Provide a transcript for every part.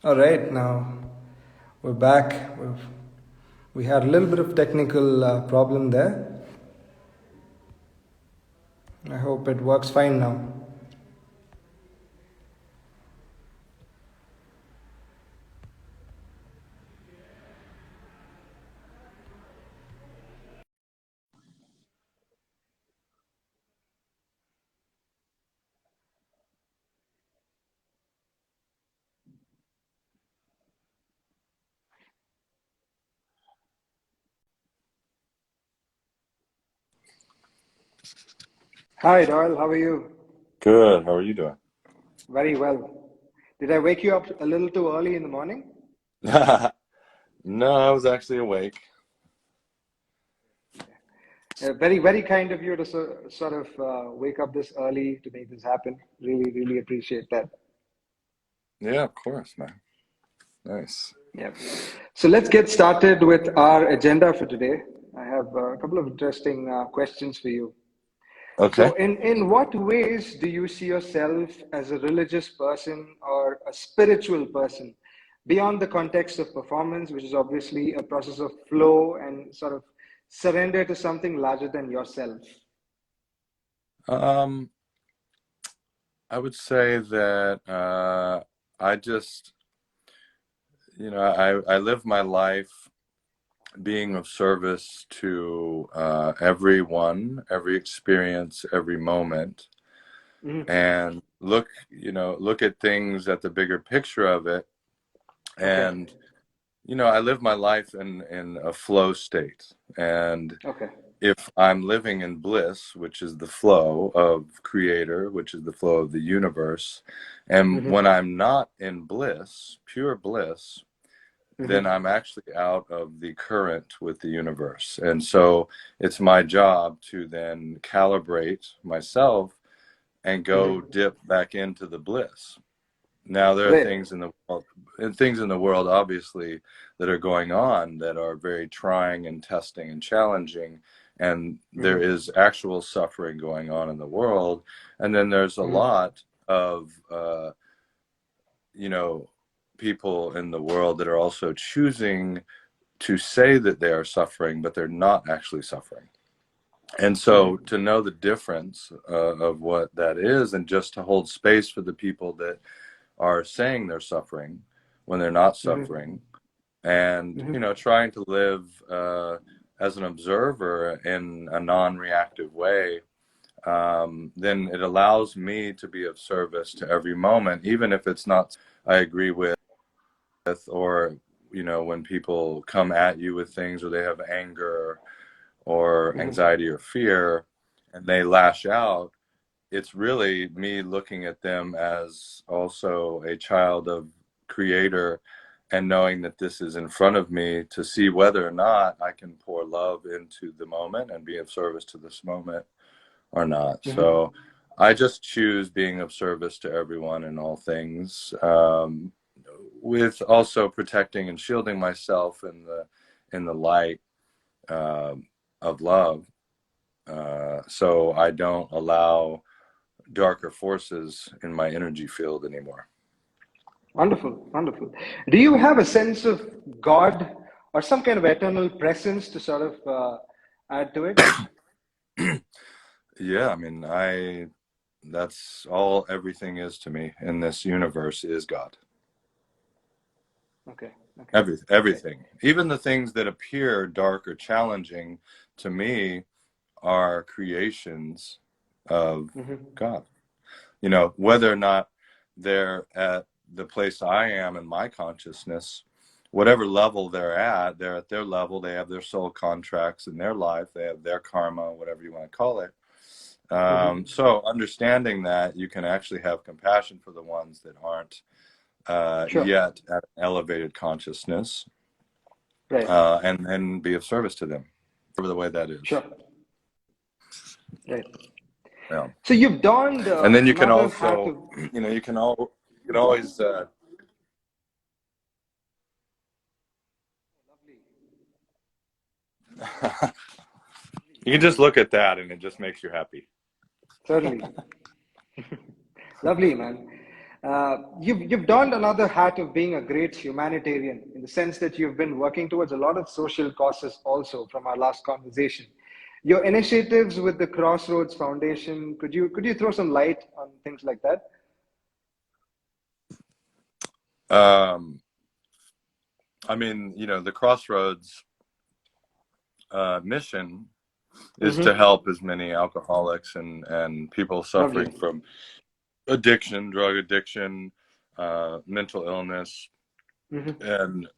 All right, now we're back. We had a little bit of technical problem there. I hope it works fine now. Hi, Doyle. How are you? Good. How are you doing? Very well. Did I wake you up a little too early in the morning? No, I was actually awake. Very, very kind of you to sort of wake up this early to make this happen. Really, really appreciate that. Yeah, of course, man. Nice. Yeah. So let's get started with our agenda for today. I have a couple of interesting questions for you. Okay. So, in what ways do you see yourself as a religious person or a spiritual person beyond the context of performance, which is obviously a process of flow and sort of surrender to something larger than yourself? Um, I would say that I just, I live my life being of service to everyone, every experience, every moment, Mhm. and look at things at the bigger picture of it. Okay. And I live my life in a flow state, and Okay. if I'm living in bliss, which is the flow of creator, which is the flow of the universe, and Hmm. when I'm not in bliss, pure bliss, then Hmm. I'm actually out of the current with the universe. And so it's my job to then calibrate myself and go Hmm. dip back into the bliss. Now there are Great. things in the world obviously that are going on that are very trying and testing and challenging, and there Hmm. is actual suffering going on in the world, and then there's a Hmm. lot of you know people in the world that are also choosing to say that they are suffering, but they're not actually suffering. And so Hmm. to know the difference of what that is, and just to hold space for the people that are saying they're suffering when they're not Hmm. suffering, and Hmm. trying to live as an observer in a non-reactive way, then it allows me to be of service to every moment, even if it's not I agree with, or when people come at you with things, or they have anger or Hmm. anxiety or fear and they lash out. It's really me looking at them as also a child of creator, and knowing that this is in front of me, to see whether or not I can pour love into the moment and be of service to this moment or not. So Hmm. I just choose being of service to everyone in all things, with also protecting and shielding myself in the light um of love, so I don't allow darker forces in my energy field anymore. Wonderful, wonderful. Do you have a sense of God or some kind of eternal presence to sort of add to it? Yeah, I mean, I that's all everything is to me in this universe is God. Okay, okay, great. Everything, even the things that appear dark or challenging to me, are creations of Hmm. God. Whether or not they're at the place I am in my consciousness, whatever level they're at their level. They have their soul contracts in their life. They have their karma, whatever you want to call it. Hmm. So understanding that, you can actually have compassion for the ones that aren't Sure, yet at an elevated consciousness, right, and then be of service to them, whatever the way that is. sure, right. Yeah. So you've donned And then you can another hat also, of you can always, lovely, you can just look at that and it just makes you happy. certainly, lovely, man. You've donned another hat of being a great humanitarian in the sense that you've been working towards a lot of social causes also from our last conversation. Your initiatives with the Crossroads Foundation, could you throw some light on things like that? I mean, the Crossroads mission is to Mm-hmm. help as many alcoholics and people Lovely. suffering from addiction, drug addiction, mental illness. Mm-hmm. And,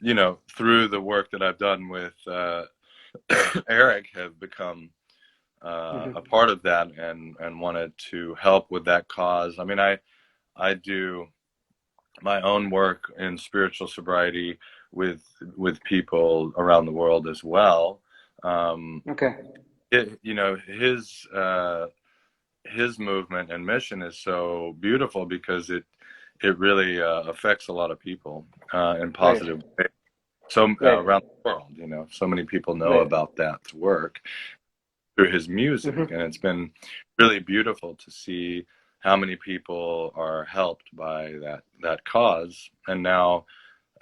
through the work that I've done with Eric, have become a Mm-hmm. part of that and wanted to help with that cause. I mean, I do my own work in spiritual sobriety with people around the world as well. Okay. His movement and mission is so beautiful because it really affects a lot of people in Right. positive ways. So Right. around the world, so many people know Right. about that work through his music, Mm-hmm. and it's been really beautiful to see how many people are helped by that cause. And now,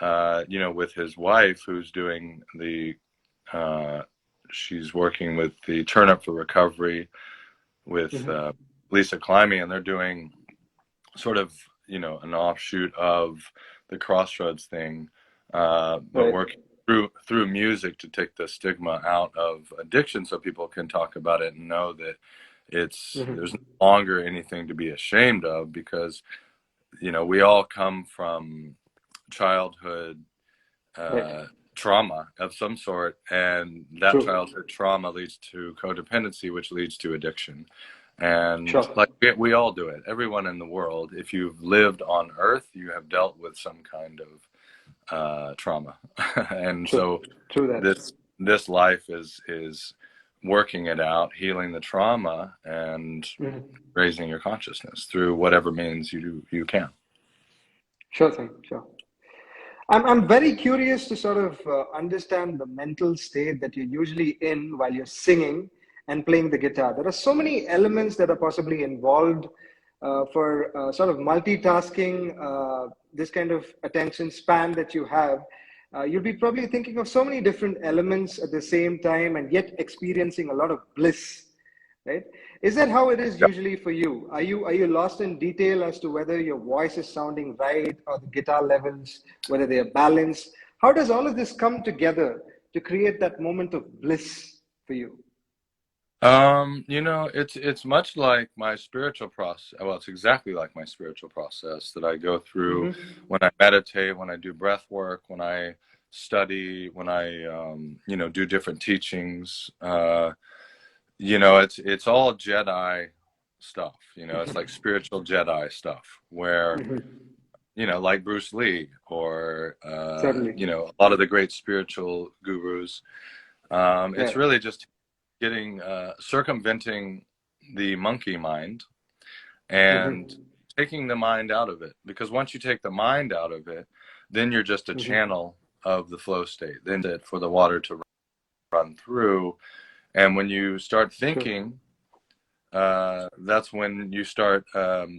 with his wife, who's doing uh, she's working with the Turn Up for Recovery with Mm-hmm. Lisa Climby, and they're doing sort of an offshoot of the Crossroads thing, but Right. working through music to take the stigma out of addiction, so people can talk about it and know that there's Mm-hmm. no longer anything to be ashamed of, because we all come from childhood Right. trauma of some sort, and that True. childhood trauma leads to codependency, which leads to addiction. And Sure. like we all do it, everyone in the world, if you've lived on earth, you have dealt with some kind of trauma. And True. so True that. this life is working it out, healing the trauma, and Mm-hmm. raising your consciousness through whatever means you can. Sure thing. Sure. I'm very curious to sort of understand the mental state that you're usually in while you're singing and playing the guitar. There are so many elements that are possibly involved for sort of multitasking, this kind of attention span that you have. You'll be probably thinking of so many different elements at the same time and yet experiencing a lot of bliss, right? Is that how it is Yeah. usually for you? Are you lost in detail as to whether your voice is sounding right or the guitar levels, whether they are balanced? How does all of this come together to create that moment of bliss for you? It's much like my spiritual process. Well, it's exactly like my spiritual process that I go through Mm-hmm. when I meditate, when I do breath work, when I study, when I do different teachings. It's all Jedi stuff. It's like Mm-hmm. spiritual Jedi stuff where, Mm-hmm. like Bruce Lee or Certainly. a lot of the great spiritual gurus. It's Yeah. really just getting circumventing the monkey mind and Mm-hmm. taking the mind out of it, because once you take the mind out of it, then you're just a Mm-hmm. channel of the flow state, then it for the water to run through. And when you start True. thinking, that's when you start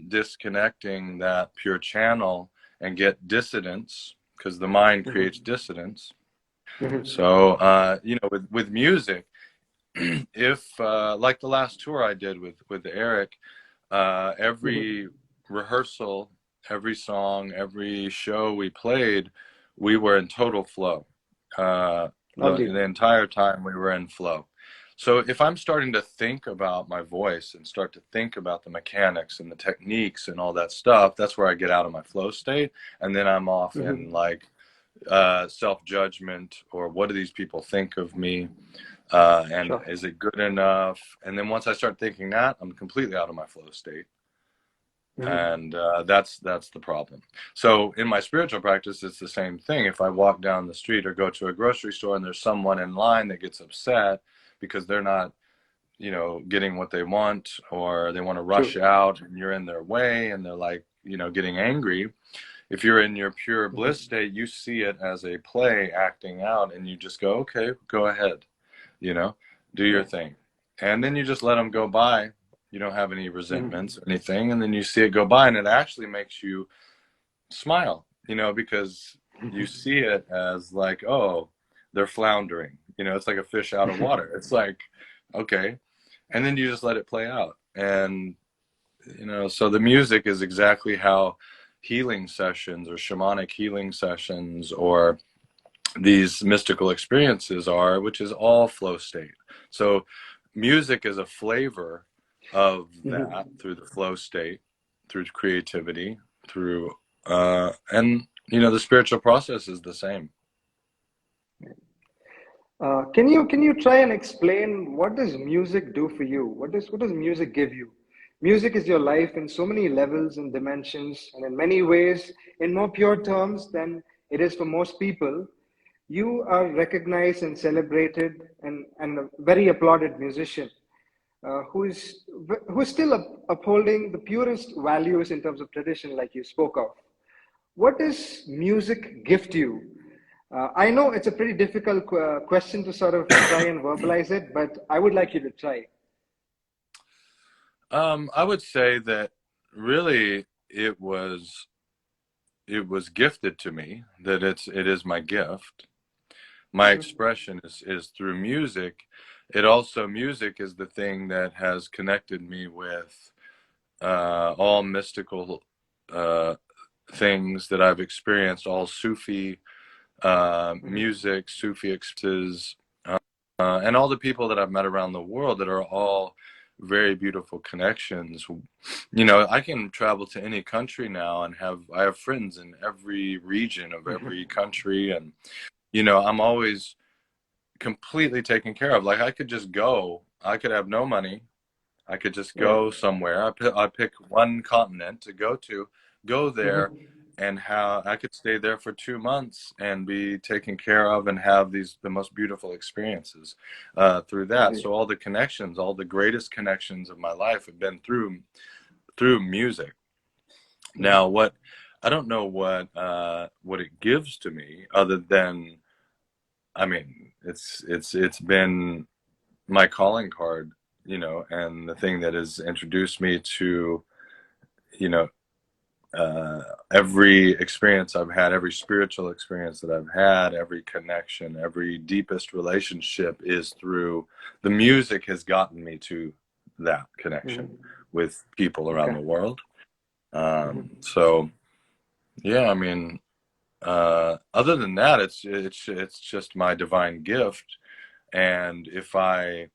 disconnecting that pure channel and get dissidence, because the mind creates Mm-hmm. dissidence. Mm-hmm. So with music, if like the last tour I did with Eric, Mm-hmm. every rehearsal, every song, every show we played, we were in total flow. Lovely. The entire time we were in flow. So if I'm starting to think about my voice and start to think about the mechanics and the techniques and all that stuff, that's where I get out of my flow state, and then I'm off in Mm-hmm. like self-judgment, or what do these people think of me, and Sure. is it good enough? And then once I start thinking that, I'm completely out of my flow state, Mm-hmm. and that's the problem. So in my spiritual practice, it's the same thing. If I walk down the street or go to a grocery store and there's someone in line that gets upset because they're not getting what they want, or they want to rush True. out and you're in their way, and they're like getting angry, if you're in your pure bliss Mm-hmm. state, you see it as a play acting out, and you just go, okay, go ahead, you know, do your Yeah. thing. And then you just let them go by. You don't have any Mm-hmm. resentments or anything. And then you see it go by, and it actually makes you smile, because you see it as like, oh, they're floundering. It's like a fish out of water. It's like, okay. And then you just let it play out. And, so the music is exactly how healing sessions or shamanic healing sessions or these mystical experiences are, which is all flow state. So music is a flavor of that through the flow state, through creativity, through and the spiritual process is the same. Can you try and explain what does music do for you? What does music give you? Music is your life in so many levels and dimensions, and in many ways, in more pure terms than it is for most people. You are recognized and celebrated and a very applauded musician who is still upholding the purest values in terms of tradition, like you spoke of. What does music gift you? I know it's a pretty difficult question to sort of try and verbalize it, but I would like you to try. I would say that really it was gifted to me, that it is my gift. My Hmm. expression is through music. Music is the thing that has connected me with all mystical uh, things that I've experienced, all Sufi Hmm. music, Sufi experiences, and all the people that I've met around the world that are all very beautiful connections. I can travel to any country now and I have friends in every region of every Hmm. country, and I'm always completely taken care of. Like I could have no money. I could just Right. go somewhere. I pick one continent to go to, go there, Hmm. and how I could stay there for 2 months and be taken care of and have the most beautiful experiences through that. Right. So all the connections, all the greatest connections of my life have been through music. Now, Hmm. what I don't know what it gives to me other than, I mean, it's been my calling card, and the thing that has introduced me to, you know, uh, every experience I've had, every spiritual experience that I've had, every connection, every deepest relationship is through the music has gotten me to that connection Hmm. with people around Okay. the world. Hmm. So yeah, I mean, other than that, it's just my divine gift, and if I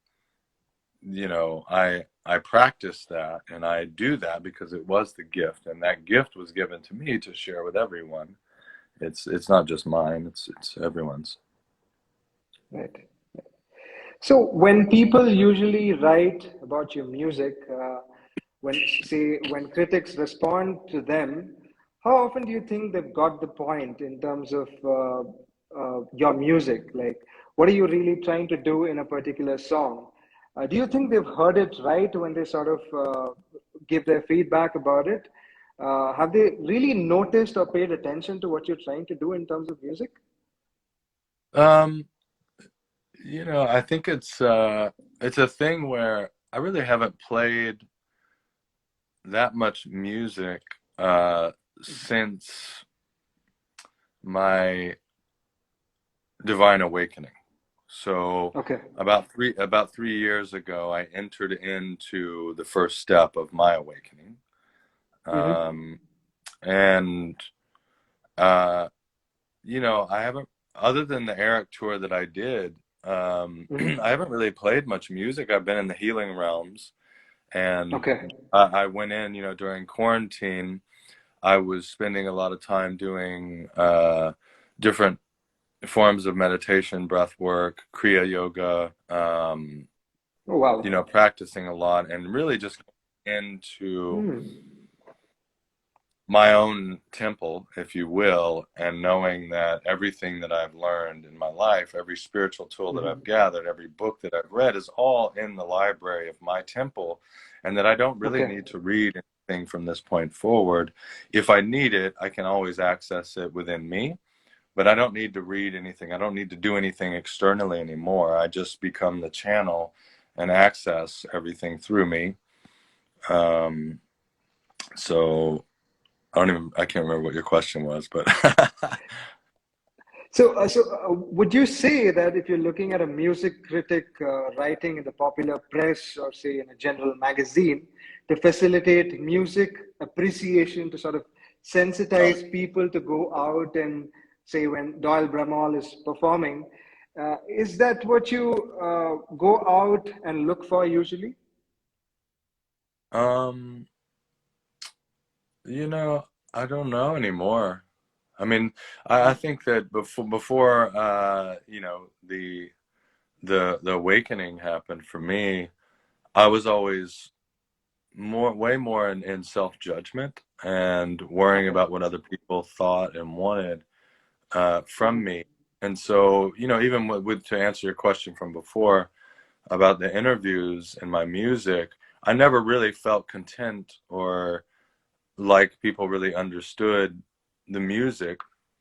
practice that and I do that because it was the gift, and that gift was given to me to share with everyone. It's not just mine, it's everyone's. Right. So when people usually write about your music, when critics respond to them, how often do you think they've got the point in terms of your music? Like, what are you really trying to do in a particular song? Do you think they've heard it right when they sort of give their feedback about it? Have they really noticed or paid attention to what you're trying to do in terms of music? um I think it's a thing where I really haven't played that much music since my divine awakening. So Okay. about 3 years ago, I entered into the first step of my awakening. Mm-hmm. Um, and uh, I haven't, other than the Eric tour that I did, I Mm-hmm. haven't really played much music. I've been in the healing realms, and Okay. I went in, during quarantine. I was spending a lot of time doing different forms of meditation, breath work, Kriya yoga, Oh, wow. practicing a lot and really just into Hmm. my own temple, if you will, and knowing that everything that I've learned in my life, every spiritual tool that I've Hmm. gathered, every book that I've read is all in the library of my temple, and that I don't really Okay. need to read anything from this point forward. If I need it, I can always access it within me, but I don't need to read anything. I don't need to do anything externally anymore. I just become the channel and access everything through me. Um, so I can't remember what your question was, but Would you say that if you're looking at a music critic writing in the popular press or say in a general magazine to facilitate music appreciation, to sort of oh, sensitize people to go out and say when Doyle Bramhall is performing, is that what you go out and look for usually? um, you know, I don't know anymore. I mean, I think that before you know, the awakening happened for me, I was always way more in self-judgment and worrying Okay. about what other people thought and wanted from Mhm. me. And so, you know, even to answer your question from before about the interviews and my music, I never really felt content or like people really understood the music.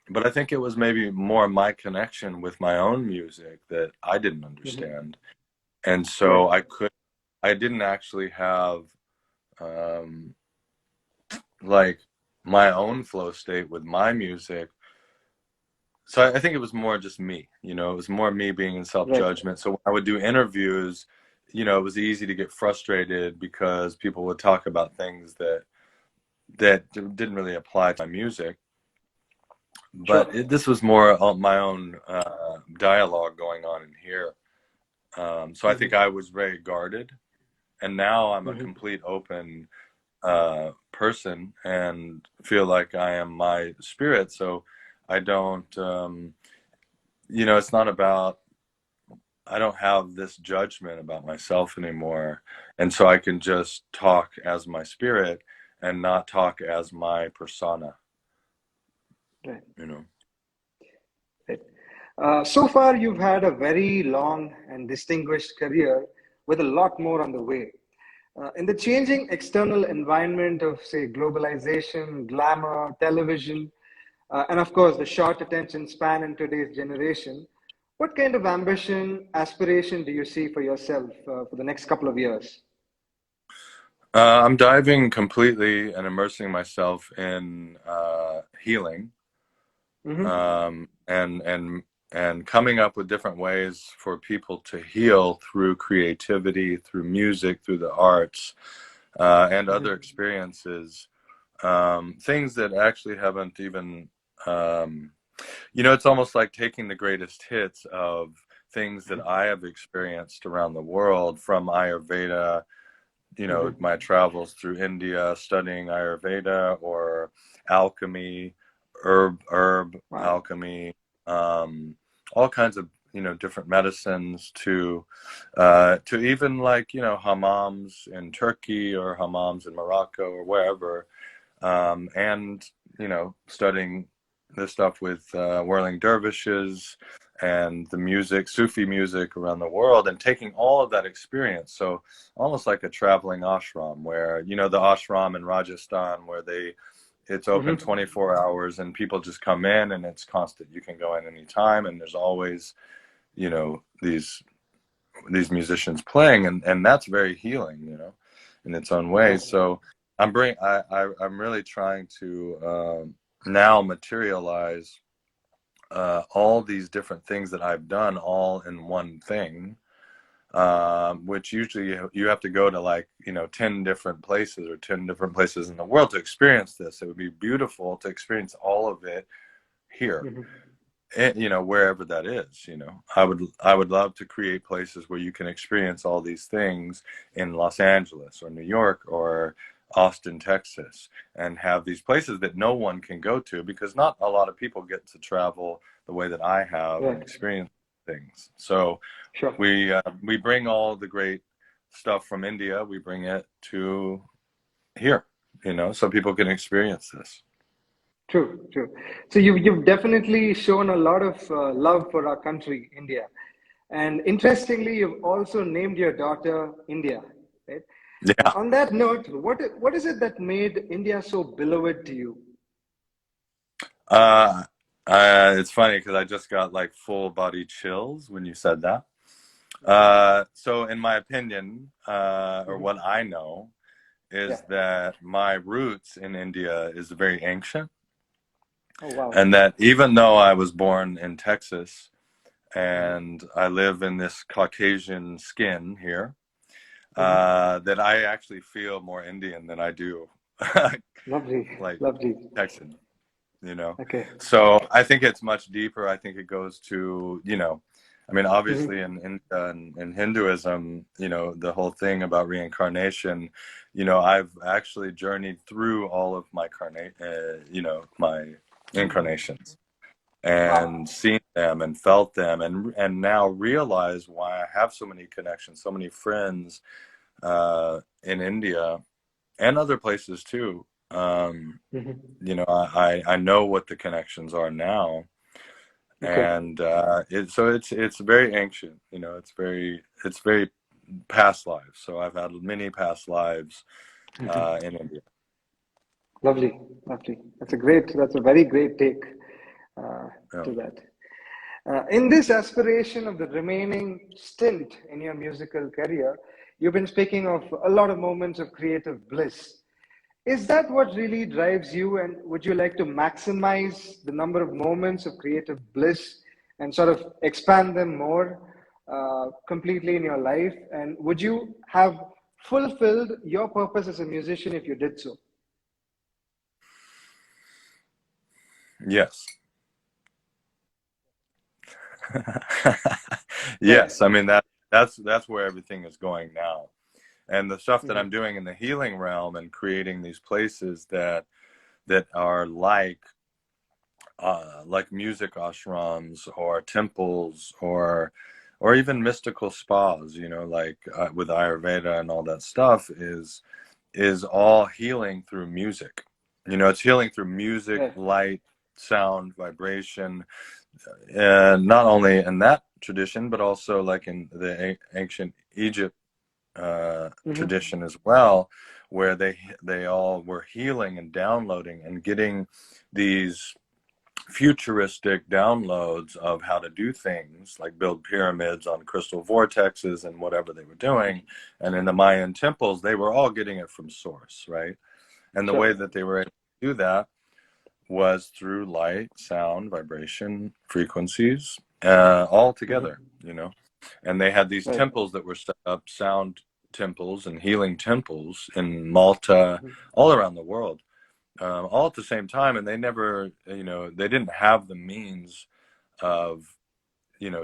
But I think it was maybe more my connection with my own music that I didn't Mhm. understand. And Right. so I didn't actually have um, like my own flow state with my music. So I think it was more just me, you know, it was more me being in Right. self-judgment. So when I would do interviews, you know, it was easy to get frustrated because people would talk about things that didn't really apply to my music. But Sure. this was more my own dialogue going on in here. So I think Mhm. I was very guarded, and now I'm a Mhm. complete open person and feel like I am my spirit. So I don't, you know, it's not about, I don't have this judgment about myself anymore. And so I can just talk as my spirit and not talk as my persona, Right. you know. Right. So far, you've had a very long and distinguished career with a lot more on the way. In the changing external environment of, say, globalization, glamour, television, and of course, the short attention span in today's generation, what kind of ambition, aspiration do you see for yourself for the next couple of years? I'm diving completely and immersing myself in healing, Hmm. um, and and and coming up with different ways for people to heal through creativity, through music, through the arts, and other Hmm. experiences. Things that actually haven't even, um, you know, it's almost like taking the greatest hits of things that I have experienced around the world from Ayurveda, you know, Hmm. my travels through India studying Ayurveda or alchemy, herb Wow. alchemy, um, all kinds of, you know, different medicines to even like, you know, hammams in Turkey or hammams in Morocco or wherever, and you know, studying this stuff with whirling dervishes and the music, Sufi music around the world, and taking all of that experience. So almost like a traveling ashram, where you know the ashram in Rajasthan, where it's open Hmm. 24 hours and people just come in and it's constant. You can go in anytime, and there's always, you know, these musicians playing, and that's very healing, you know, in its own way. Right. So I'm really trying to now materialize all these different things that I've done all in one thing, which usually you have to go to like, you know, 10 different places or 10 different places in the world to experience this. It would be beautiful to experience all of it here, Hmm. you know, wherever that is. You know, I would love to create places where you can experience all these things in Los Angeles or New York or Austin, Texas, and have these places that no one can go to because not a lot of people get to travel the way that I have and Right. experience things. So Sure. we bring all the great stuff from India, we bring it to here, you know, so people can experience this. True, true. So you've definitely shown a lot of love for our country, India. And interestingly, you've also named your daughter India, right? Yeah. On that note, what is it that made India so beloved to you? Uh, it's funny because I just got like full body chills when you said that. So, in my opinion, or Hmm. what I know, is Yeah. that my roots in India is very ancient, Oh, wow. and that even though I was born in Texas Hmm. and I live in this Caucasian skin here, Hmm. that I actually feel more Indian than I do Lovely. like Lovely. Texan, you know. Okay. So I think it's much deeper. I think it goes to, I mean, obviously Hmm. in Hinduism, the whole thing about reincarnation, I've actually journeyed through all of my my incarnations and Wow. seen them and felt them, and now realize why I have so many connections, so many friends in India and other places too. Hmm. I know what the connections are now, Okay. and it's very ancient. It's very past lives. So I've had many past lives in India. Lovely. Lovely. That's a very great take to Oh, that. In this aspiration of the remaining stint in your musical career, you've been speaking of a lot of moments of creative bliss. Is that what really drives you? And would you like to maximize the number of moments of creative bliss and sort of expand them more completely in your life? And would you have fulfilled your purpose as a musician if you did so? yes. Right. Yes, I mean that's where everything is going now. And the stuff that Hmm. I'm doing in the healing realm and creating these places that are like music ashrams or temples or even mystical spas, like with Ayurveda and all that stuff is all healing through music. It's healing through music, Right. light, sound, vibration, and not only in that tradition, but also like in the ancient Egypt Hmm. tradition as well, where they all were healing and downloading and getting these futuristic downloads of how to do things like build pyramids on crystal vortexes and whatever they were doing. And in the Mayan temples, they were all getting it from source, right? And the way Sure. that they were able to do that was through light, sound, vibration, frequencies, all together, Hmm. And they had these Right. temples that were set up, sound temples and healing temples in Malta, Hmm. all around the world, all at the same time. And they never, they didn't have the means of,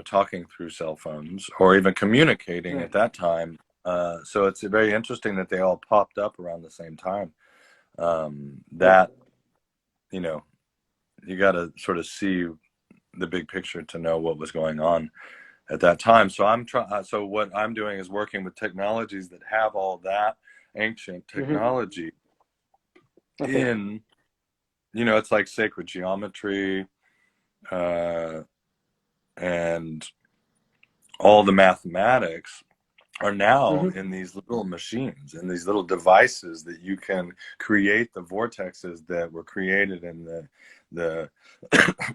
talking through cell phones or even communicating at Right. that time. So it's very interesting that they all popped up around the same time. Right. That, you know, you got to sort of see the big picture to know what was going on at that time. So So what I'm doing is working with technologies that have all that ancient Hmm. technology Okay. in. It's like sacred geometry, uh, and all the mathematics are now Hmm. in these little machines and these little devices that you can create the vortexes that were created in the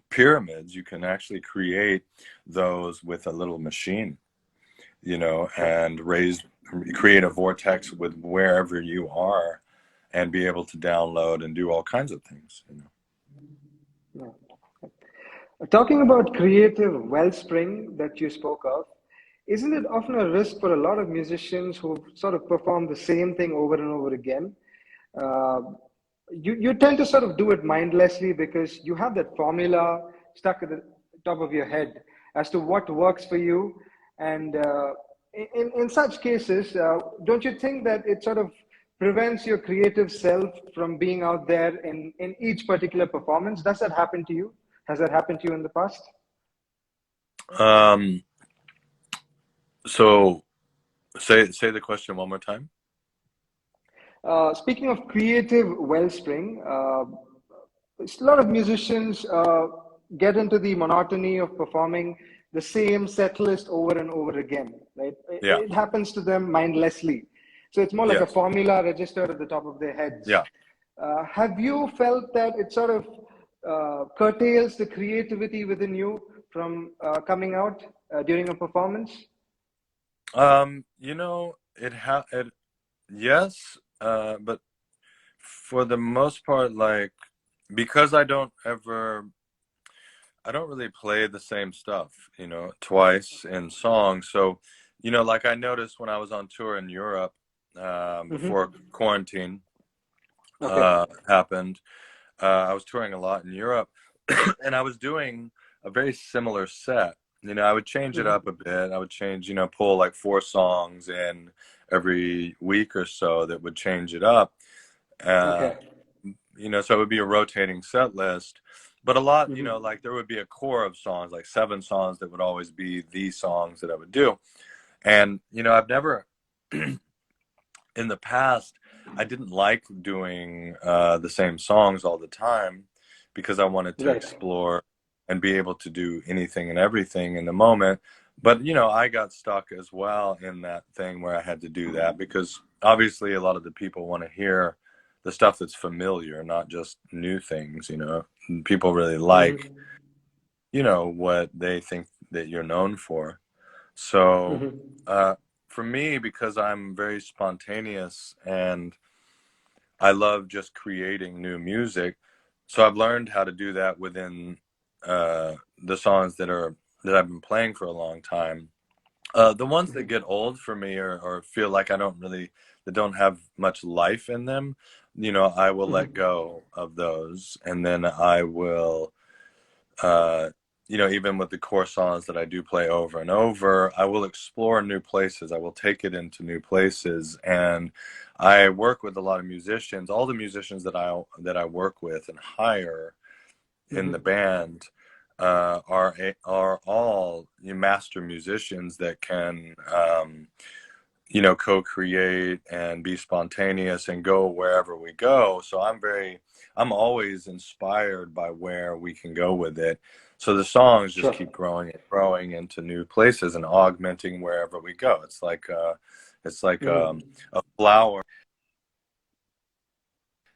pyramids. You can actually create those with a little machine, Sure. and create a vortex with wherever you are and be able to download and do all kinds of things. Yeah. Talking about creative wellspring that you spoke of, isn't it often a risk for a lot of musicians who sort of perform the same thing over and over again? Uh, you tend to sort of do it mindlessly because you have that formula stuck at the top of your head as to what works for you. And in such cases, don't you think that it sort of prevents your creative self from being out there in each particular performance? Does that happen to you? Has that happened to you in the past? um so say the question one more time. Speaking of creative wellspring, a lot of musicians get into the monotony of performing the same set list over and over again, right? Yeah. It happens to them mindlessly. So it's more like a Yes. formula registered at the top of their heads. Yeah. Have you felt that it sort of curtails the creativity within you from coming out during a performance? it, ha- it Yes, but for the most part, like, because I don't really play the same stuff, you know, twice in songs. So, you know, like I noticed when I was on tour in Europe, before Mm-hmm. quarantine Okay. happened, I was touring a lot in Europe, and I was doing a very similar set. You know, I would change it up a Mm-hmm. bit. I would change, you know, pull like 4 songs in every week or so that would change it up. Uh, Okay. you know, so it would be a rotating set list. But a lot, you know, Mm-hmm. like there would be a core of songs, like 7 songs that would always be the songs that I would do. And, you know, I've never, in the past, I didn't like doing the same songs all the time because I wanted to Right. explore and be able to do anything and everything in the moment. But, you know, I got stuck as well in that thing where I had to do that because obviously a lot of the people want to hear the stuff that's familiar, not just new things, you know. People really like, Mm-hmm. you know, what they think that you're known for. So, Mm-hmm. uh, for me, because I'm very spontaneous and I love just creating new music, so I've learned how to do that within the songs that I've been playing for a long time. The ones that get old for me or feel like that don't have much life in them, you know, I will let Mm-hmm. go of those, and then I will uh, you know, even with the core songs that I do play over and over, I will explore new places. I will take it into new places, and I work with a lot of musicians. All the musicians that I work with and hire in the Mm-hmm. band are all master musicians that can you know, co-create and be spontaneous and go wherever we go. So I'm always inspired by where we can go with it. So the songs just Sure. keep growing and growing into new places and augmenting wherever we go. It's like Mm-hmm. a flower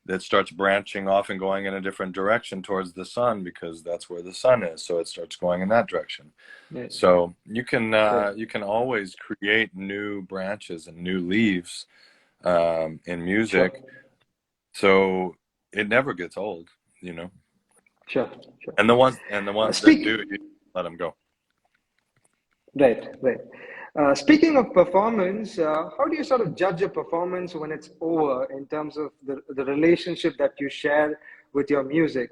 that starts branching off and going in a different direction towards the sun because that's where the sun is. So it starts going in that direction. Right. So Right. you can always create new branches and new leaves in Sure. music, so it never gets old, you know. Sure. Sure. And the ones that do, Speak. you let them go. Right. Right. Speaking of performance, how do you sort of judge a performance when it's over in terms of the relationship that you share with your music?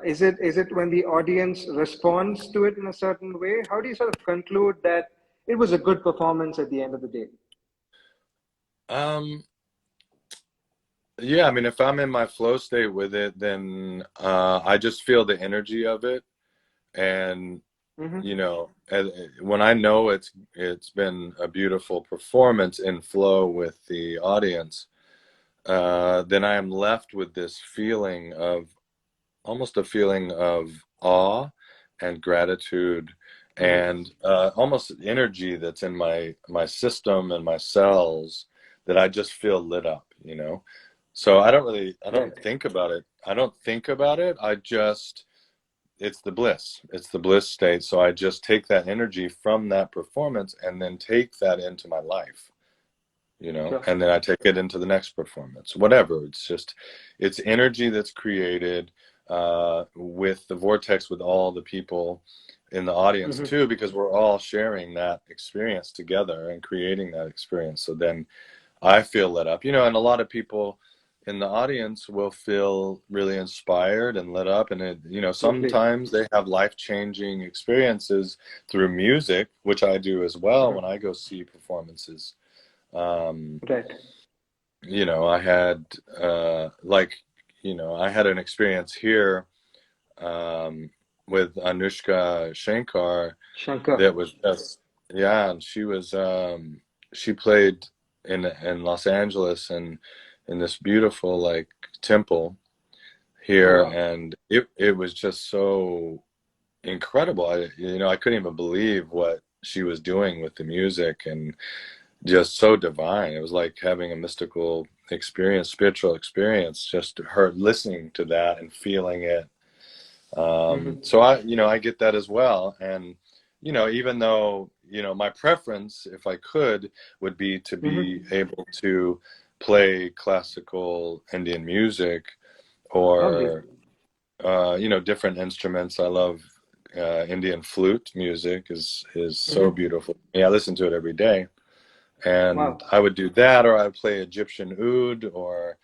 Is it when the audience responds to it in a certain way? How do you sort of conclude that it was a good performance at the end of the day? Um, yeah, I mean, if I'm in my flow state with it, then I just feel the energy of it, and you Mm-hmm. know, when I know it's been a beautiful performance in flow with the audience, then I am left with this feeling of almost a feeling of awe and gratitude Mm-hmm. and almost energy that's in my system and my cells that I just feel lit up, you know. So I don't Right. think about it. I don't think about it. I just it's the bliss. It's the bliss state. So I just take that energy from that performance and then take that into my life, you know, Sure. and then I take it into the next performance, whatever. It's energy that's created with the vortex with all the people in the audience too, Mm-hmm. because we're all sharing that experience together and creating that experience. So then I feel lit up, you know, and a lot of people in the audience will feel really inspired and lit up. And, you know, Totally. sometimes they have life-changing experiences through music, which I do as well when I Mm-hmm. go see performances. Um, Right. you know, I had like, you know, I had an experience here um, with Anushka Shankar Shankar. that was just, yeah, and she played in Los Angeles and in this beautiful like temple Oh, here, wow. and it was just so incredible. You know, I couldn't even believe what she was doing with the music and just so divine. It was like having a mystical experience, spiritual experience, just her listening to that and feeling it. Mm-hmm. So you know, I get that as well. And, you know, even though, you know, my preference, if I could, would be to be Mm-hmm. able to play classical Indian music Lovely. or you know, different instruments. I love Indian flute music is so Mm-hmm. beautiful. Yeah, I listen to it every day. And Wow. I would do that, or I would play Egyptian oud, or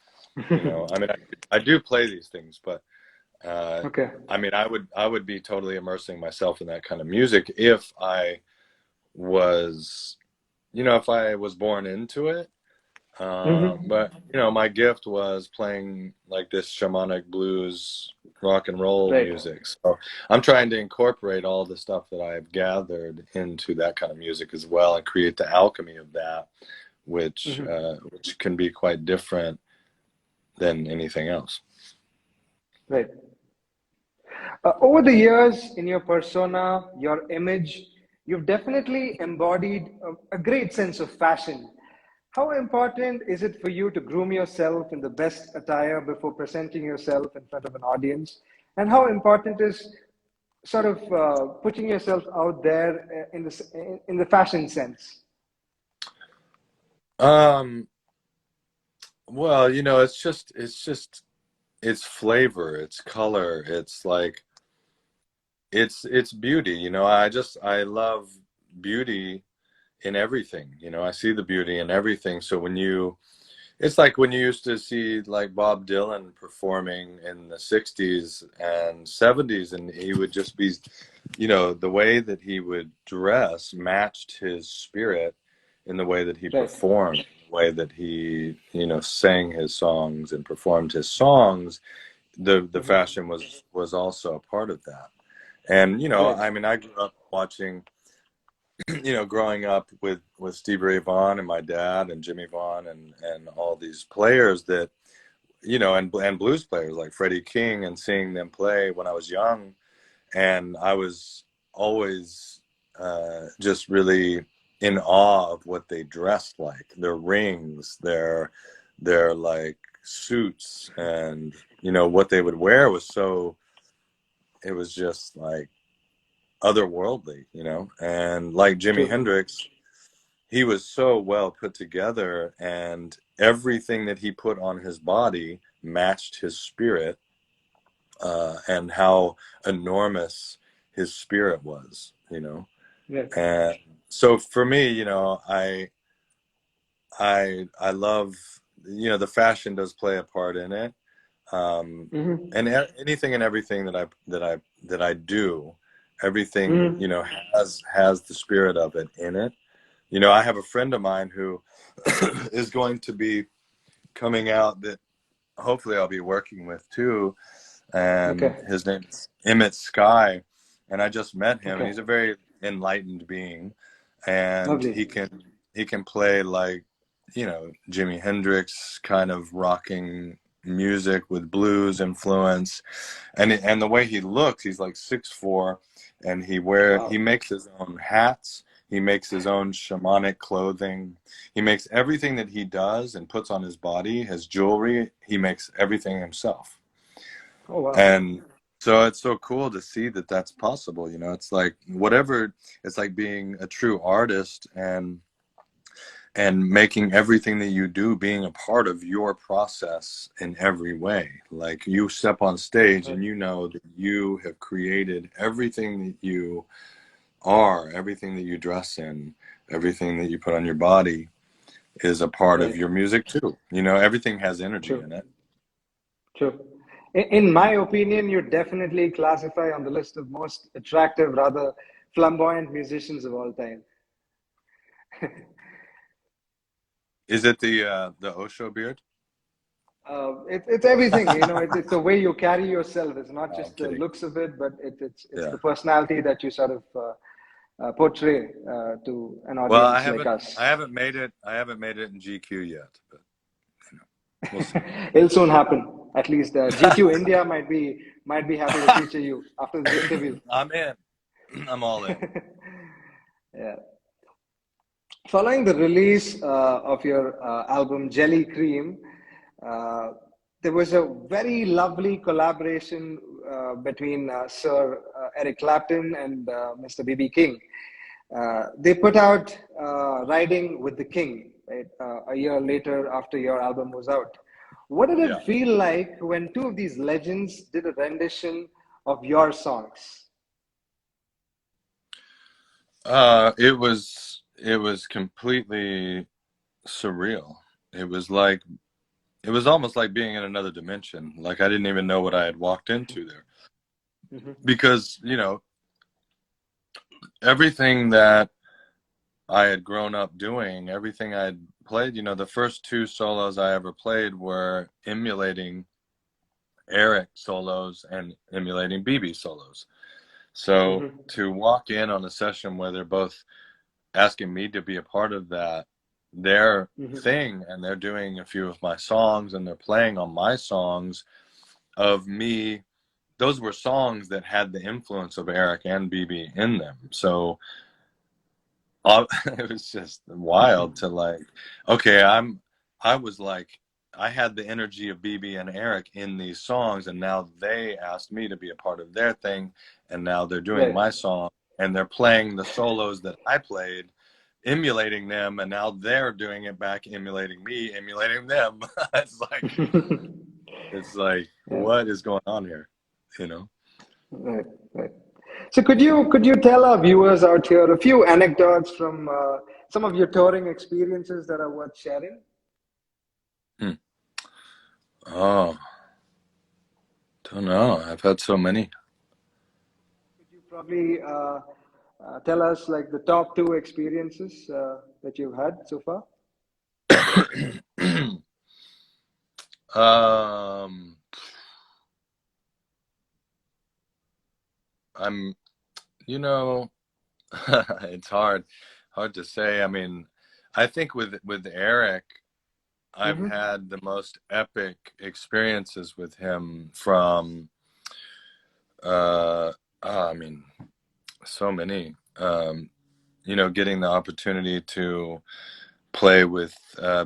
you know, I mean, I do play these things, but Okay. I mean, I would be totally immersing myself in that kind of music if I was, you know, if I was born into it. Mm-hmm. But you know, my gift was playing like this shamanic blues, rock and roll Right. music. So I'm trying to incorporate all the stuff that I've gathered into that kind of music as well, and create the alchemy of that, Mm-hmm. which can be quite different than anything else. Right. Over the years, in your persona, your image, you've definitely embodied a great sense of fashion. How important is it for you to groom yourself in the best attire before presenting yourself in front of an audience? And how important is sort of putting yourself out there in the fashion sense? Um, well, you know, it's flavor, it's color, it's like it's beauty. You know, I love beauty in everything. You know, I see the beauty in everything. So when you, it's like when you used to see like Bob Dylan performing in the 60s and 70s, and he would just be, you know, the way that he would dress matched his spirit in the way that he Right. performed, the way that he, you know, sang his songs and performed his songs. The Mm-hmm. fashion was also a part of that. And, you know, Right. I mean, I grew up watching, you know, growing up with Stevie Ray Vaughan and my dad and Jimmy Vaughan and all these players that, you know, and blues players like Freddie King, and seeing them play when I was young. And I was always just really in awe of what they dressed like, their rings, their like suits, and, you know, what they would wear was so, it was just like otherworldly, you know. And like Jimi True. Hendrix, he was so well put together, and everything that he put on his body matched his spirit, and how enormous his spirit was, you know. Right. And so for me, you know, I love, you know, the fashion does play a part in it. Mm-hmm. And anything and everything that I do, everything, you Mm-hmm. know, has the spirit of it in it. You know, I have a friend of mine who is going to be coming out, that hopefully I'll be working with too, and Okay. his name is Emmett Sky, and I just met him, and Okay. he's a very enlightened being, and Lovely. he can play like, you know, Jimi Hendrix kind of rocking music with blues influence, and the way he looks, he's like 6'4", and he Wow. makes his own hats, he makes his own shamanic clothing, he makes everything that he does and puts on his body, his jewelry, he makes everything himself. Oh, wow. And so it's so cool to see that that's possible. You know, it's like whatever, it's like being a true artist, and making everything that you do being a part of your process in every way. Like you step on stage Right. and you know that you have created everything that you are, everything that you dress in, everything that you put on your body is a part of Right. your music too. You know, everything has energy in True. it. True. In my opinion, you definitely classify on the list of most attractive, rather flamboyant musicians of all time. Is it the Osho beard? It's everything, you know. It's the way you carry yourself. It's not I'm just the kidding. looks of it, but it's Yeah. the personality that you sort of portray to an Well, audience like us. I haven't made it in GQ yet, but you know, we'll see. It'll soon happen. At least GQ India might be happy to feature you after this interview. I'm in. I'm all in. Yeah. Following the release of your album Jelly Cream, uh, there was a very lovely collaboration between Sir Eric Clapton and Mr. B.B. King. They put out Riding with the King. right? A year later after your album was out. What did it Yeah. feel like when two of these legends did a rendition of your songs? It was completely surreal. It was almost like being in another dimension. Like I didn't even know what I had walked into there. Mm-hmm. Because, everything that I had grown up doing, everything I had played, the first two solos I ever played were emulating Eric solos and emulating BB solos. So Mm-hmm. to walk in on a session where they're both asking me to be a part of their Mm-hmm. thing, and they're doing a few of my songs and they're playing on my songs of me, those were songs that had the influence of Eric and BB in them. So it was just wild to like, okay, I was like, I had the energy of BB and Eric in these songs, and now they asked me to be a part of their thing, and now they're doing Right. my song, and they're playing the solos that I played, emulating them, and now they're doing it back, emulating me, emulating them. It's like, Yeah. what is going on here? You know? Right. Right. So could you tell our viewers out here a few anecdotes from some of your touring experiences that are worth sharing? Hmm. Oh, don't know. I've had so many. Could you probably tell us like the top two experiences that you've had so far? um, I'm, you know, it's hard to say. I mean, I think with Eric, I've Mm-hmm. had the most epic experiences with him from, I mean, so many. Getting the opportunity to play with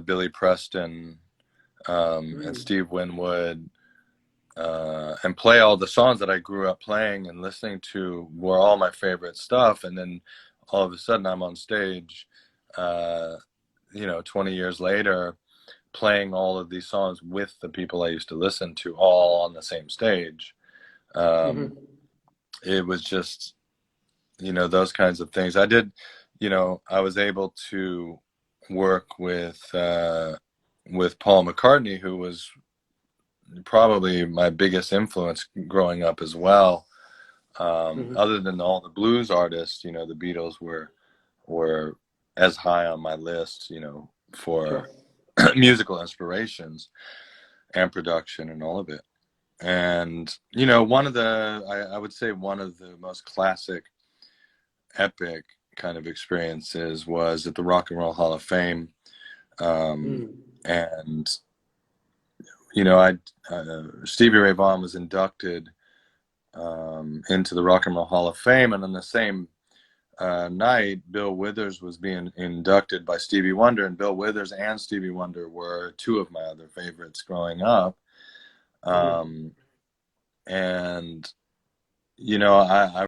Billy Preston and Mm. Steve Winwood, and play all the songs that I grew up playing and listening to were all my favorite stuff. And then all of a sudden I'm on stage, uh, 20 years later, playing all of these songs with the people I used to listen to all on the same stage. Um, Mm-hmm. it was just, those kinds of things. I was able to work with Paul McCartney, who was probably my biggest influence growing up as well. Mm-hmm. Other than all the blues artists, the Beatles were as high on my list, Sure. for musical inspirations and production and all of it. And I would say one of the most classic, epic kind of experiences was at the Rock and Roll Hall of Fame. Um, Mm. and I Stevie Ray Vaughan was inducted into the Rock and Roll Hall of Fame, and on the same night, Bill Withers was being inducted by Stevie Wonder, and Bill Withers and Stevie Wonder were two of my other favorites growing up. Mm-hmm. Um, and I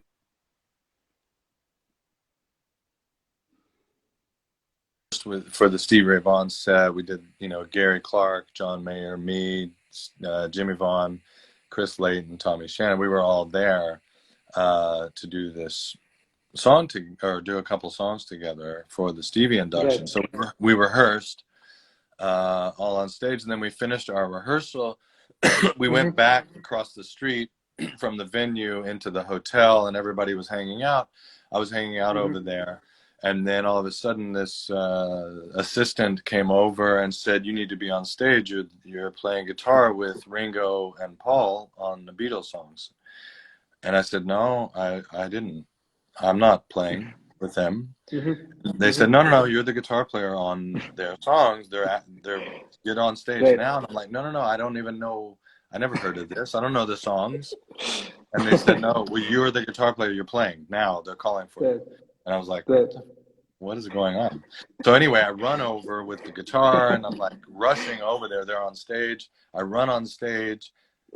for the Stevie Ray Vaughan set, we did Gary Clark, John Mayer, me, Jimmy Vaughan, Chris Layton, Tommy Shannon. We were all there to do this or do a couple songs together for the Stevie Right. induction. So we rehearsed all on stage, and then we finished our rehearsal. We went Mm-hmm. back across the street from the venue into the hotel, and everybody was hanging out. I was hanging out over Mm-hmm. there, and then all of a sudden this assistant came over and said, "You need to be on stage. You're playing guitar with Ringo and Paul on the Beatles songs." And I said, "No, I didn't. I'm not playing with them." Mm-hmm. They said, Mm-hmm. "No, no, no, you're the guitar player on their songs. They're get on stage Right. now." And I'm like, "No, no, no, I don't even know. I never heard of this. I don't know the songs." And they said, "No, well, you're the guitar player. You're playing now. They're calling for you." Right. And I was like, Right. what is going on?" So anyway, I run over with the guitar, and I'm like rushing over there. They're on stage. I run on stage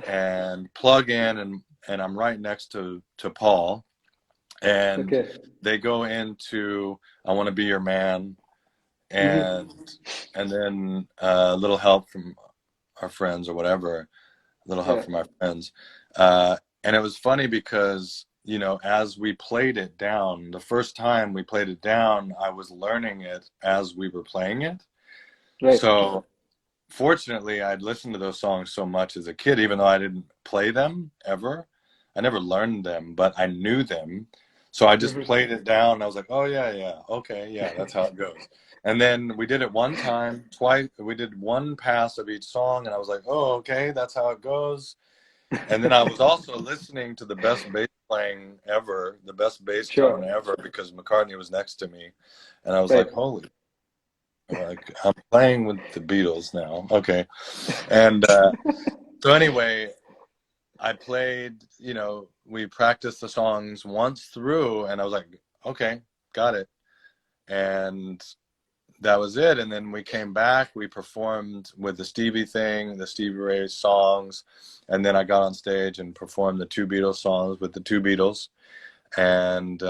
and plug in, and I'm right next to Paul, and Okay. they go into "I Want to Be Your Man," Mm-hmm. and then a little help from our friends or whatever, a little help Yeah. from our friends. And it was funny because, you know, as we played it down, the first time we played it down, I was learning it as we were playing it. Right. So fortunately, I'd listened to those songs so much as a kid, even though I didn't play them ever. I never learned them, but I knew them. So I just Mm-hmm. played it down. And I was like, oh, yeah, yeah. Okay, yeah, that's how it goes. And then we did it one time, twice. We did one pass of each song. And I was like, oh, okay, that's how it goes. And then I was also listening to the best bass playing ever, the best bass tone Sure. ever, because McCartney was next to me. And I was Right. like, holy, like I'm playing with the Beatles now. Okay. And so anyway, I played, you know, we practiced the songs once through and I was like, okay, got it. And that was it. And then we came back, we performed with the Stevie thing, the Stevie Ray songs. And then I got on stage and performed the two Beatles songs with the two Beatles. And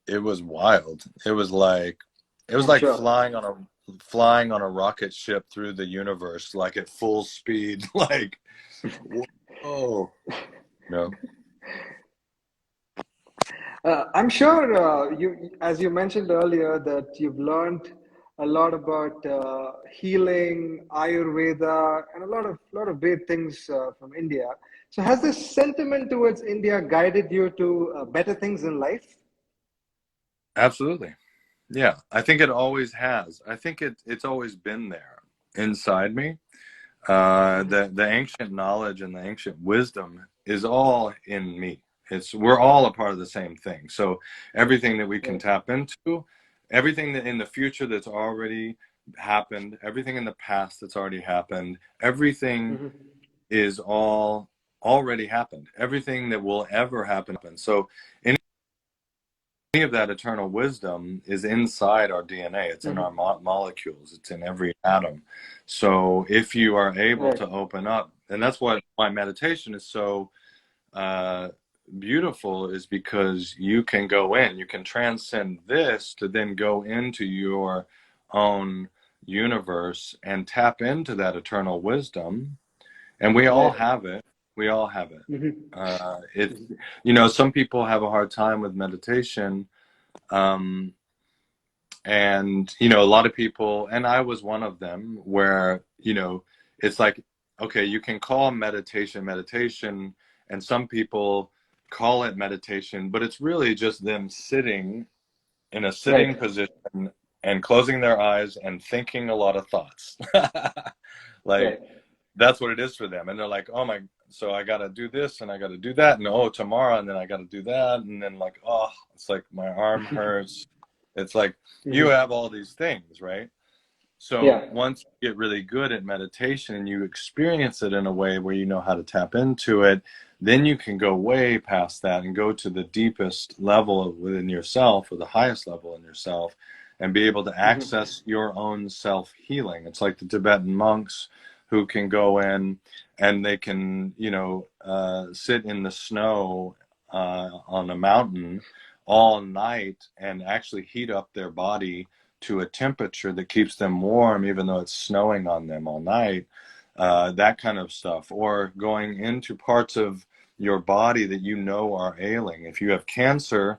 it was wild. It was I'm like sure. flying on a rocket ship through the universe, like at full speed, like, whoa, no. I'm sure as you mentioned earlier, that you've learned a lot about healing, Ayurveda, and a lot of great things from India. So, has this sentiment towards India guided you to better things in life? Absolutely. Yeah, I think it always has. I think it's always been there inside me. The ancient knowledge and the ancient wisdom is all in me. We're all a part of the same thing. So everything that we can Right. tap into, everything that in the future that's already happened, everything in the past that's already happened, everything Hmm. is all already happened. Everything that will ever happen. So any of that eternal wisdom is inside our DNA. It's in our Hmm. molecules. It's in every atom. So if you are able Right. to open up, and that's why meditation is so uh, beautiful, is because you can go in, you can transcend this to then go into your own universe and tap into that eternal wisdom. And we all Right. have it. We all have it. Hmm. It, you know, some people have a hard time with meditation. Um, and you know, a lot of people, and I was one of them, where, you know, it's like, okay, you can call meditation, and some people call it meditation, but it's really just them sitting in a sitting Right. position and closing their eyes and thinking a lot of thoughts. Like, Right. that's what it is for them. And they're like, oh my, so I got to do this and I got to do that. And oh, tomorrow, and then I got to do that. And then, like, oh, it's like my arm hurts. It's like you Hmm. have all these things, right? So Yeah. once you get really good at meditation and you experience it in a way where you know how to tap into it, then you can go way past that and go to the deepest level within yourself, or the highest level in yourself, and be able to Hmm. access your own self healing. It's like the Tibetan monks who can go in and they can, you know, sit in the snow on a mountain all night and actually heat up their body to a temperature that keeps them warm, even though it's snowing on them all night, that kind of stuff. Or going into parts of your body that you know are ailing. If you have cancer,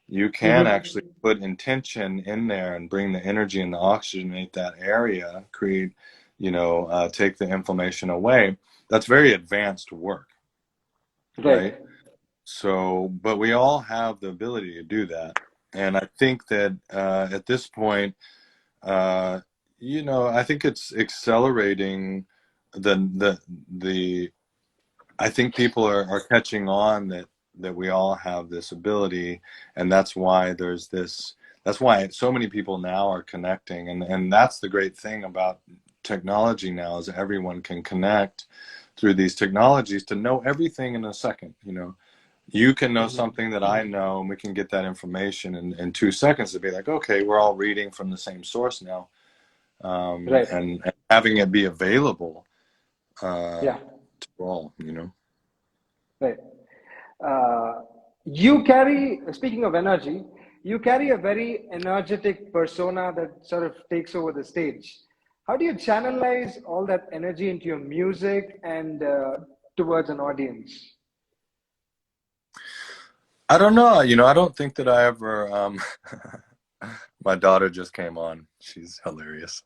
you can actually Hmm. put intention in there and bring the energy and the oxygenate that area, create, you know, take the inflammation away. That's very advanced work, Right. right? So, but we all have the ability to do that. And I think that at this point, uh, you know, I think it's accelerating the I think people are catching on that we all have this ability, and that's why that's why so many people now are connecting, and that's the great thing about technology now, is everyone can connect through these technologies to know everything in a second. You know, you can know Hmm. something that I know, and we can get that information in 2 seconds to be like, okay, we're all reading from the same source now, Right. and having it be available Yeah. to all, you know. Right. Uh, you carry, speaking of energy, You carry a very energetic persona that sort of takes over the stage. How do you channelize all that energy into your music and towards an audience? I don't know. I don't think that I ever. My daughter just came on. She's hilarious.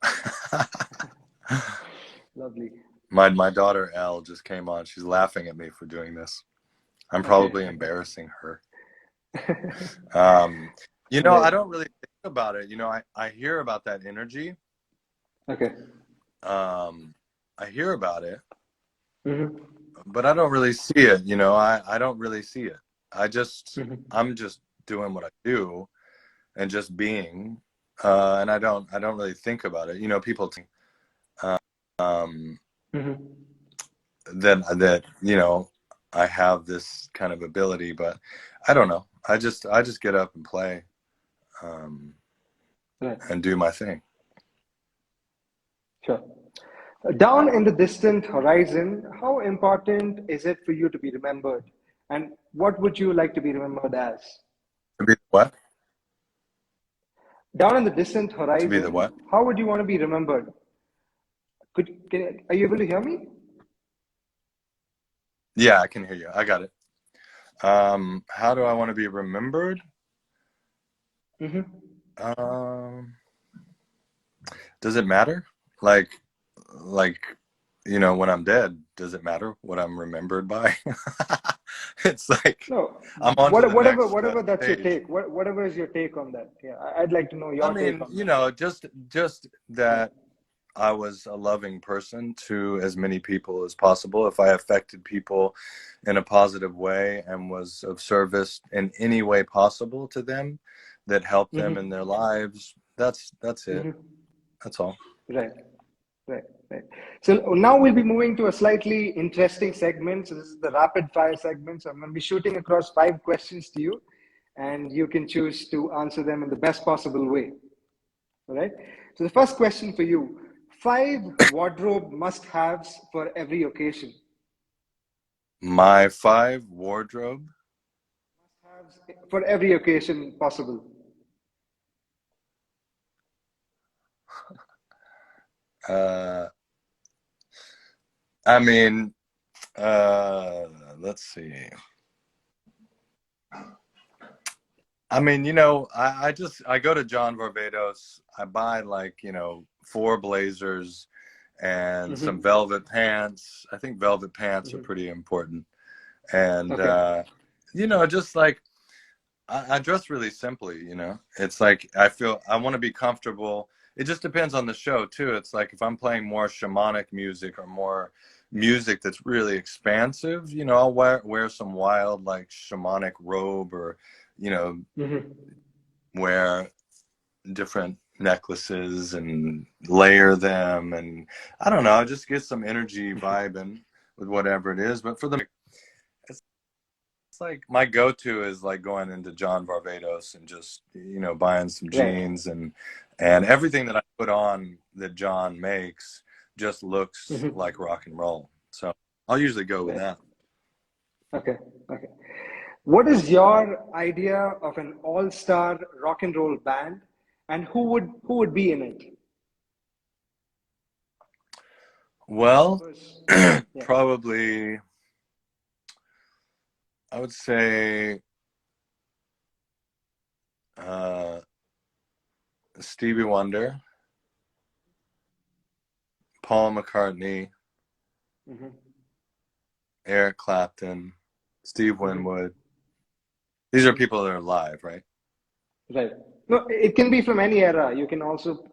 Lovely. My daughter Elle just came on. She's laughing at me for doing this. I'm Okay. probably embarrassing her. Um, I Right. don't really think about it. I hear about that energy. Okay. I hear about it, Mm-hmm. but I don't really see it. I don't really see it. Mm-hmm. I'm just doing what I do and just being, and I don't really think about it. People think um, Mm-hmm. that I have this kind of ability, but I don't know. I just get up and play, um, Right. and do my thing. Sure. Down in the distant horizon, how important is it for you to be remembered? And what would you like to be remembered as? To be the what? Down in the distant To be the horizon, what? how would you want to be remembered? Are you able to hear me? Yeah, I can hear you. I got it. How do I want to be remembered? Mm-hmm. Um, does it matter? Like, when I'm dead, does it matter what I'm remembered by? It's like No, I'm on to the next whatever that's your page. take. Whatever is your take on that? Yeah, I'd like to know I your take mean, on that. just Yeah. that I was a loving person to as many people as possible. If I affected people in a positive way and was of service in any way possible to them that helped them in Mm-hmm. their lives, that's it. Mm-hmm. That's all. Right. Right. Right. So now we'll be moving to a slightly interesting segment. So this is the rapid fire segment. So I'm going to be shooting across 5 questions to you, and you can choose to answer them in the best possible way. All right. So the first question for you: 5 wardrobe must-haves for every occasion. My 5 wardrobe. Must-haves for every occasion possible. Uh, I mean, uh, let's see. I mean, I go to John Varvatos. I buy 4 blazers and some Mm-hmm. velvet pants. I think velvet pants are Mm-hmm. pretty important. And Okay. just like I dress really simply. It's like I want to be comfortable. It just depends on the show too. It's like if I'm playing more shamanic music or more music that's really expansive, I'll wear some wild shamanic robe, or you know Mm-hmm. wear different necklaces and layer them, and I don't know, just get some energy vibing with whatever it is. But for the it's, it's like my go-to is like going into John Varvatos and just buying some Right. jeans, and everything that I put on that John makes just looks like Mm-hmm. rock and roll. So I'll usually go with Right. that. Okay. Okay. What is your idea of an all-star rock and roll band, and who would be in it? Well, First, yeah. probably I would say uh, Stevie Wonder, Paul McCartney, Mm-hmm. Eric Clapton, Steve Mm-hmm. Winwood. These are people that are live, right? Right. No, it can be from any era. You can also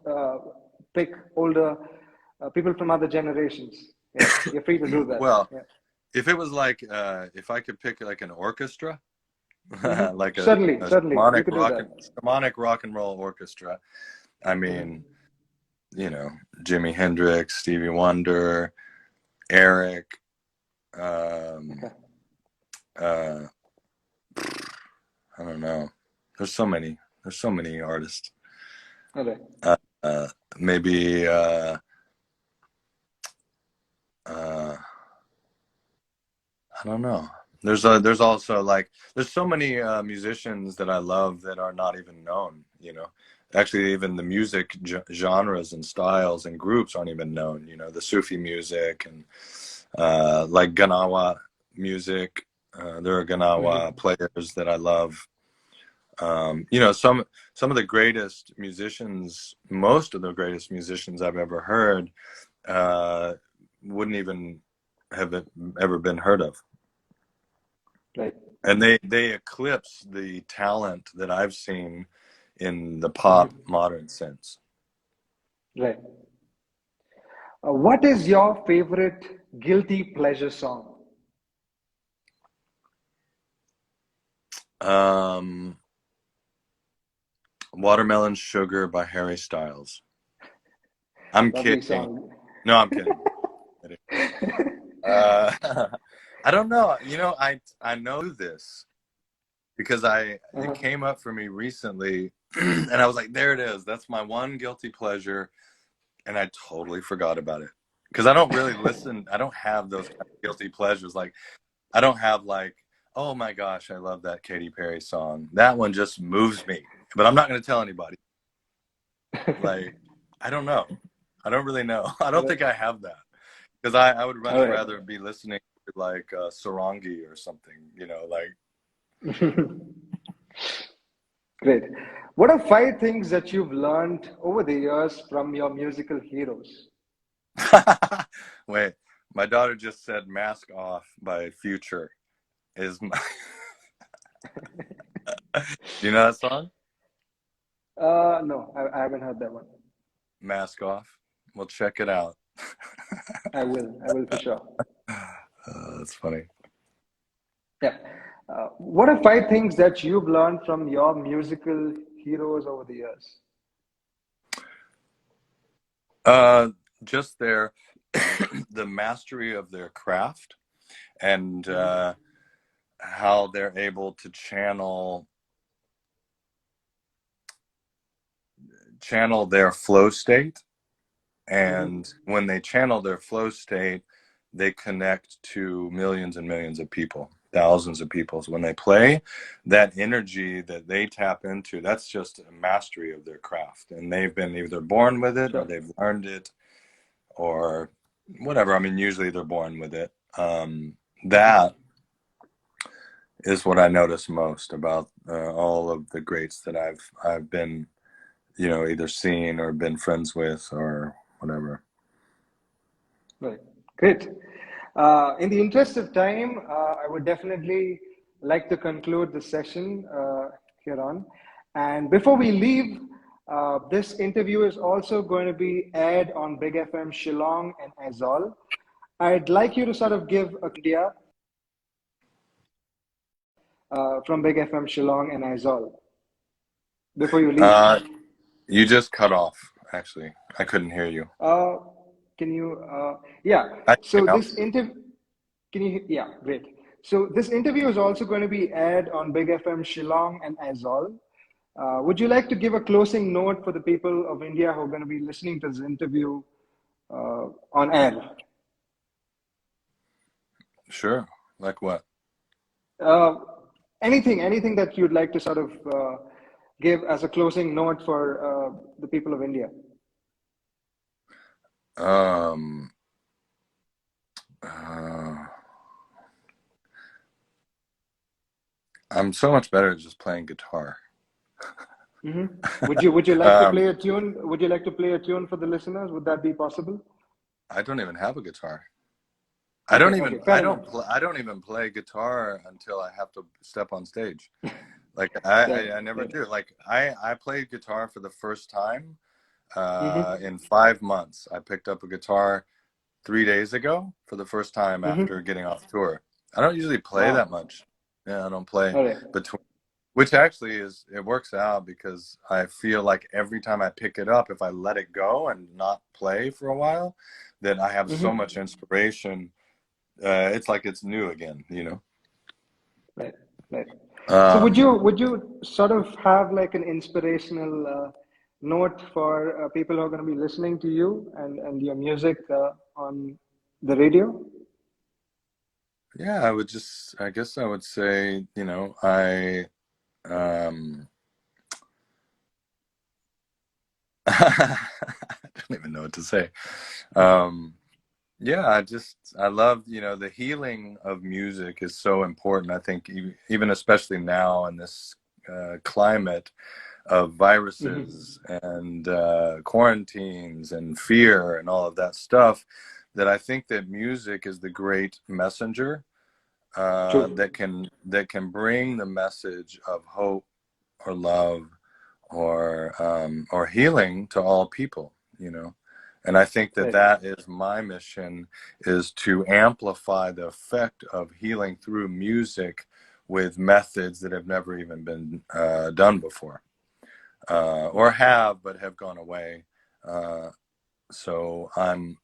pick older people from other generations. Yeah, you're free to do that. Well, Yeah. if it was if I could pick like an orchestra, Mm-hmm. like Certainly, a certainly, you could do that. shamanic rock and roll orchestra. I mean, Mm-hmm. you know, Jimi Hendrix, Stevie Wonder, Eric, um, Okay. uh, I don't know. There's so many. There's so many artists. All right. Uh, uh, maybe uh, I don't know. There's also like there's so many musicians that I love that are not even known, you know. Actually, even the music genres and styles and groups aren't even known, you know, the Sufi music and like Ganawa music. There are Ganawa Hmm. players that I love. You know, some of the greatest musicians, most of the greatest musicians I've ever heard, uh, wouldn't even have ever been heard of. Right. And they eclipse the talent that I've seen in the Hmm. pop modern sense. Right. What is your favorite guilty pleasure song? Um, Watermelon Sugar by Harry Styles. I'm Lovely kidding. song. No, I'm kidding. Uh, I don't know. You know, I know this because it Uh-huh. came up for me recently, and I was like, there it is. That's my one guilty pleasure, and I totally forgot about it because I don't really listen. I don't have those kind of guilty pleasures. Like I don't have like, oh my gosh, I love that Katy Perry song. That one just moves me, but I'm not going to tell anybody. Like I don't know. I don't really know. I don't think I have that because I would All much right. rather be listening to like Sarangi or something. You know, like. Great. What are five things that you've learned over the years from your musical heroes? Wait, my daughter just said "Mask Off" by Future. Is my... Do you know that song? No, I haven't heard that one. Mask Off. Well, check it out. I will for sure. That's funny. Yeah. What are five things that you've learned from your musical heroes over the years? Uh, just their the mastery of their craft and Hmm. how they're able to channel their flow state. And Hmm. when they channel their flow state, they connect to millions and millions of people, thousands of people. So when they play, that energy that they tap into, that's just a mastery of their craft. And they've been either born with it or Sure. they've learned it or whatever. I mean, usually they're born with it. That Hmm. is what I notice most about all of the greats that I've been, you know, either seen or been friends with or whatever. Right. Great. In the interest of time, I would definitely like to conclude the session here on. And before we leave, this interview is also going to be aired on Big FM Shillong and Azol. I'd like you to sort of give a idea from Big FM Shillong and Azol before you leave. Uh, you just cut off, actually. I couldn't hear you. Uh, can you, yeah. I hear So you now. this interview, can you, yeah, great. So this interview is also going to be aired on Big FM Shillong and Azol. Would you like to give a closing note for the people of India who are going to be listening to this interview on air? Sure. Like what? Uh, anything that you'd like to sort of give as a closing note for the people of India? Um, uh, I'm so much better at just playing guitar. Hmm. Would you like to um, play a tune? Would you like to play a tune for the listeners? Would that be possible? I don't even have a guitar. Okay, okay, fair enough. I don't even play guitar until I have to step on stage. Like Right, I never right. do. Like I played guitar for the first time Mm-hmm, in 5 months. I picked up a guitar 3 days ago for the first time after mm-hmm. getting off tour. I don't usually play that Wow. much. Yeah, I don't play All right. between, which actually is, it works out because I feel like every time I pick it up, if I let it go and not play for a while, then I have so Mm-hmm. much inspiration. It's like it's new again, you know? Right, right. So Um, would you sort of have like an inspirational note for people who are going to be listening to you and your music on the radio? Yeah, I guess I would say, um, I don't even know what to say. Um, yeah, I love, the healing of music is so important. I think even especially now in this climate of Hmm. viruses and quarantines and fear and all of that stuff, that I think that music is the great messenger True. that can bring the message of hope or love or healing to all people. And I think that Right. that is my mission, is to amplify the effect of healing through music with methods that have never even been done before, or Right. have but have gone away. So I'm,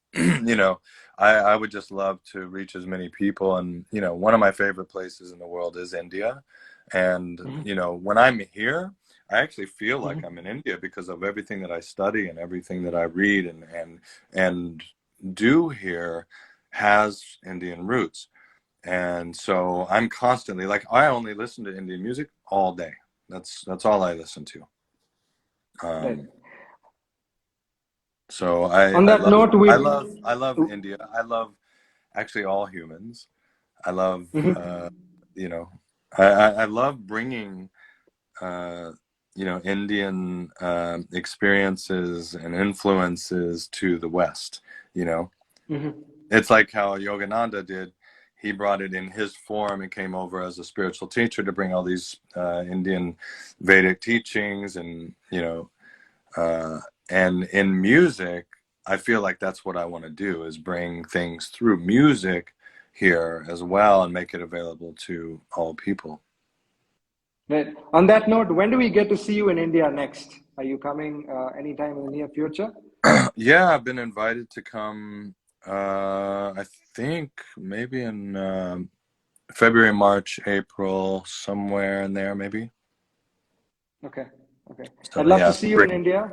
I would just love to reach as many people. And, one of my favorite places in the world is India. And, Hmm. when I'm here, I actually feel like I'm Hmm. in India because of everything that I study and everything that I read and do here has Indian roots. And so I'm constantly like, I only listen to Indian music all day. That's all I listen to. Right. Um, so I, On I that love, note, I we. love, I love India. I love actually all humans. I love, Mhm. you know, I love bringing, uh, Indian experiences and influences to the West. You know, Mhm. it's like how Yogananda did. He brought it in his form and came over as a spiritual teacher to bring all these Indian Vedic teachings uh, and in music, I feel like that's what I want to do, is bring things through music here as well and make it available to all people. Right. On that note, when do we get to see you in India next? Are you coming anytime in the near future? Yeah, I've been invited to come, I think maybe in February, March, April, somewhere in there, maybe. Okay. Okay. I'd So love to yeah, see you in spring. India.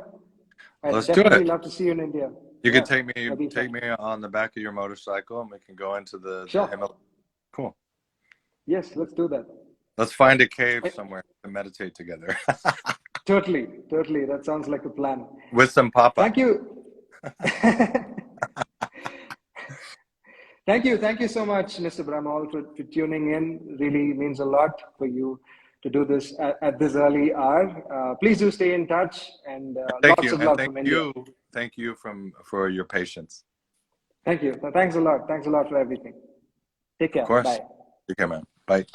I'd Let's do definitely it. love to see you in India. You can Yeah, that'd be take fun. me on the back of your motorcycle and we can go into the Sure. Himalaya. Cool. Yes, let's do that. Let's find a cave Eh, somewhere to meditate together. Totally, totally. That sounds like a plan. With some papa. Thank you. Thank you so much, Mr. Bramhall, for tuning in. Really means a lot for you to do this at this early hour. Please do stay in touch and Thank lots you. of And love from India. thank you for your patience. Thank you. Thanks a lot. Thanks a lot for everything. Take Of care. course. Bye. Take care, man. Bye.